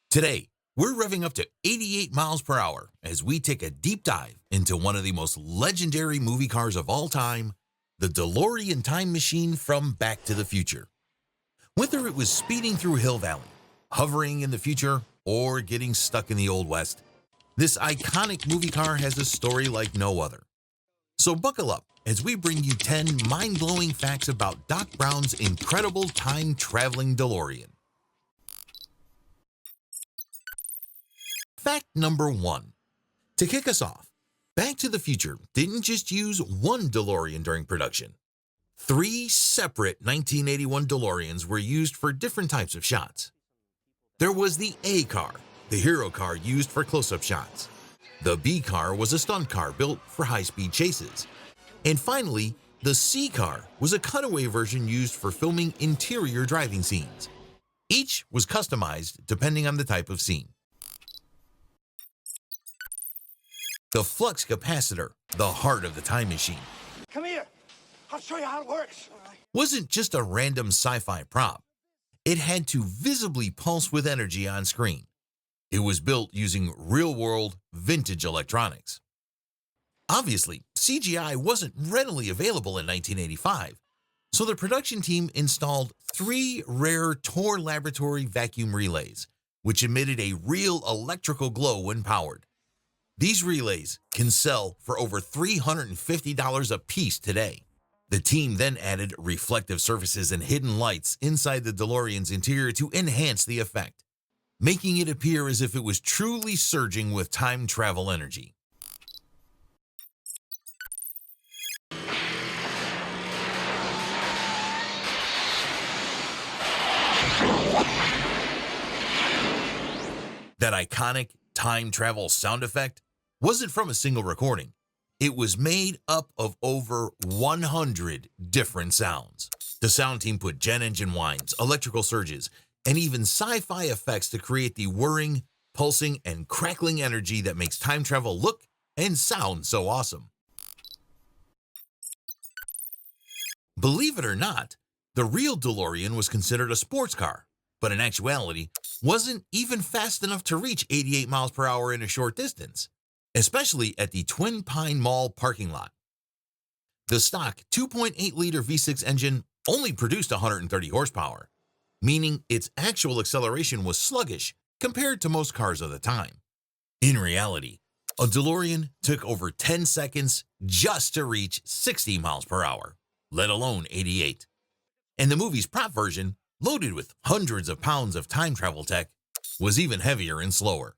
Today, we're revving up to 88 miles per hour as we take a deep dive into one of the most legendary movie cars of all time, the DeLorean Time Machine from Back to the Future. Whether it was speeding through Hill Valley, hovering in the future, or getting stuck in the Old West, this iconic movie car has a story like no other. So buckle up as we bring you 10 mind-blowing facts about Doc Brown's incredible time-traveling DeLorean. Fact number 1. To kick us off, Back to the Future didn't just use one DeLorean during production. 3 separate 1981 DeLoreans were used for different types of shots. There was the A car, the hero car used for close-up shots. The B car was a stunt car built for high-speed chases. And finally, the C car was a cutaway version used for filming interior driving scenes. Each was customized depending on the type of scene. The flux capacitor, the heart of the time machine, Come here. I'll show you how it works. wasn't just a random sci-fi prop. It had to visibly pulse with energy on screen. It was built using real-world, vintage electronics. Obviously, CGI wasn't readily available in 1985, so the production team installed 3 rare Tor laboratory vacuum relays, which emitted a real electrical glow when powered. These relays can sell for over $350 a piece today. The team then added reflective surfaces and hidden lights inside the DeLorean's interior to enhance the effect, making it appear as if it was truly surging with time travel energy. That iconic time travel sound effect wasn't from a single recording. It was made up of over 100 different sounds. The sound team put jet engine whines, electrical surges, and even sci-fi effects to create the whirring, pulsing, and crackling energy that makes time travel look and sound so awesome. Believe it or not, the real DeLorean was considered a sports car, but in actuality, wasn't even fast enough to reach 88 miles per hour in a short distance, especially at the Twin Pine Mall parking lot. The stock 2.8-liter V6 engine only produced 130 horsepower, meaning its actual acceleration was sluggish compared to most cars of the time. In reality, a DeLorean took over 10 seconds just to reach 60 miles per hour, let alone 88. And the movie's prop version, loaded with hundreds of pounds of time travel tech, was even heavier and slower.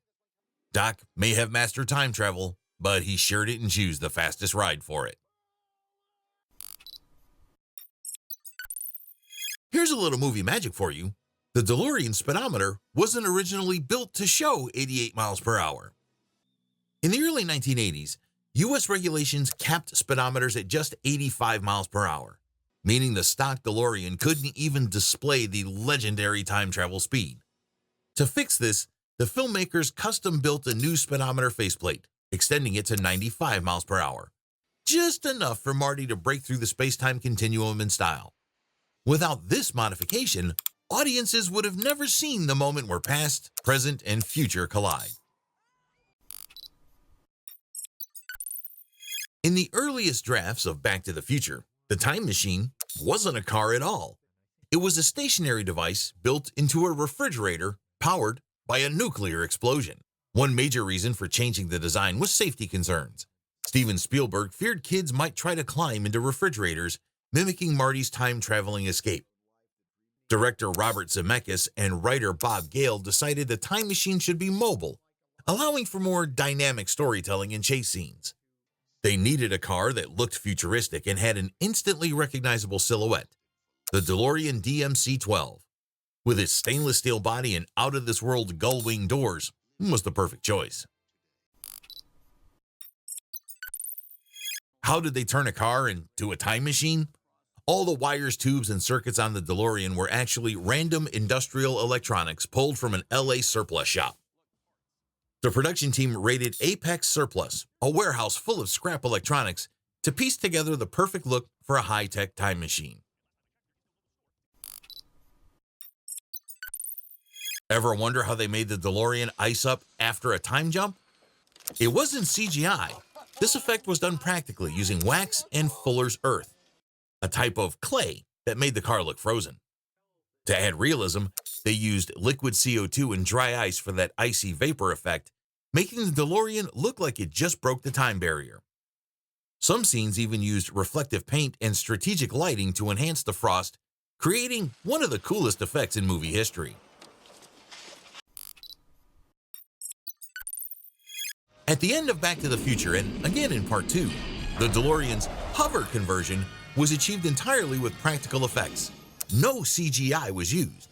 Doc may have mastered time travel, but he sure didn't choose the fastest ride for it. Here's a little movie magic for you. The DeLorean speedometer wasn't originally built to show 88 miles per hour. In the early 1980s, US regulations capped speedometers at just 85 miles per hour, meaning the stock DeLorean couldn't even display the legendary time travel speed. To fix this, the filmmakers custom-built a new speedometer faceplate, extending it to 95 miles per hour, just enough for Marty to break through the space-time continuum in style. Without this modification, audiences would have never seen the moment where past, present, and future collide. In the earliest drafts of Back to the Future, the time machine wasn't a car at all. It was a stationary device built into a refrigerator powered by a nuclear explosion. One major reason for changing the design was safety concerns. Steven Spielberg feared kids might try to climb into refrigerators, mimicking Marty's time-traveling escape. Director Robert Zemeckis and writer Bob Gale decided the time machine should be mobile, allowing for more dynamic storytelling and chase scenes. They needed a car that looked futuristic and had an instantly recognizable silhouette. The DeLorean DMC-12, with its stainless steel body and out-of-this-world gull-wing doors, was the perfect choice. How did they turn a car into a time machine? All the wires, tubes, and circuits on the DeLorean were actually random industrial electronics pulled from an LA surplus shop. The production team raided Apex Surplus, a warehouse full of scrap electronics, to piece together the perfect look for a high-tech time machine. Ever wonder how they made the DeLorean ice up after a time jump? It wasn't CGI. This effect was done practically using wax and fuller's earth, a type of clay that made the car look frozen. To add realism, they used liquid CO2 and dry ice for that icy vapor effect, making the DeLorean look like it just broke the time barrier. Some scenes even used reflective paint and strategic lighting to enhance the frost, creating one of the coolest effects in movie history. At the end of Back to the Future, and again in Part 2, the DeLorean's hover conversion was achieved entirely with practical effects. No CGI was used.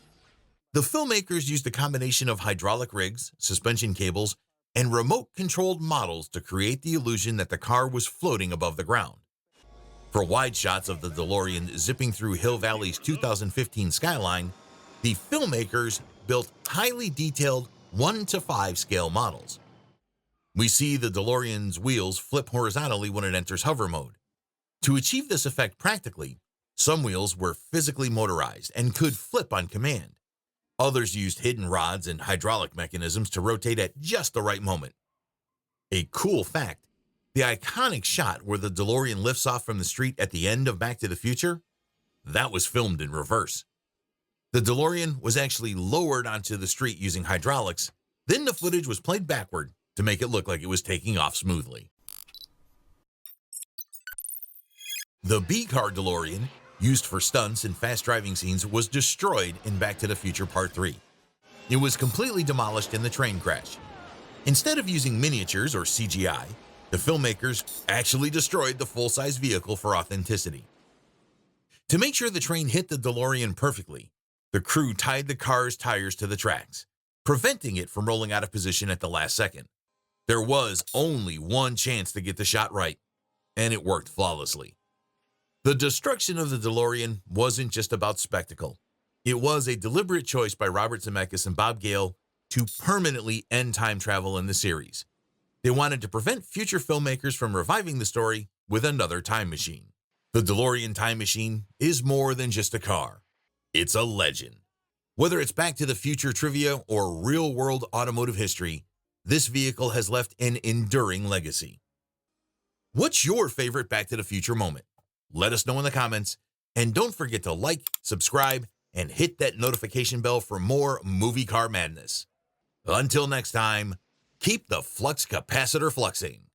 The filmmakers used a combination of hydraulic rigs, suspension cables, and remote-controlled models to create the illusion that the car was floating above the ground. For wide shots of the DeLorean zipping through Hill Valley's 2015 skyline, the filmmakers built highly detailed 1:5 scale models. We see the DeLorean's wheels flip horizontally when it enters hover mode. To achieve this effect practically, some wheels were physically motorized and could flip on command. Others used hidden rods and hydraulic mechanisms to rotate at just the right moment. A cool fact, the iconic shot where the DeLorean lifts off from the street at the end of Back to the Future, that was filmed in reverse. The DeLorean was actually lowered onto the street using hydraulics, then the footage was played backward to make it look like it was taking off smoothly. The B-car DeLorean, used for stunts and fast driving scenes, was destroyed in Back to the Future Part 3. It was completely demolished in the train crash. Instead of using miniatures or CGI, the filmmakers actually destroyed the full-size vehicle for authenticity. To make sure the train hit the DeLorean perfectly, the crew tied the car's tires to the tracks, preventing it from rolling out of position at the last second. There was only one chance to get the shot right, and it worked flawlessly. The destruction of the DeLorean wasn't just about spectacle. It was a deliberate choice by Robert Zemeckis and Bob Gale to permanently end time travel in the series. They wanted to prevent future filmmakers from reviving the story with another time machine. The DeLorean Time Machine is more than just a car. It's a legend. Whether it's Back to the Future trivia or real-world automotive history, this vehicle has left an enduring legacy. What's your favorite Back to the Future moment? Let us know in the comments, and don't forget to like, subscribe, and hit that notification bell for more movie car madness. Until next time, keep the flux capacitor fluxing.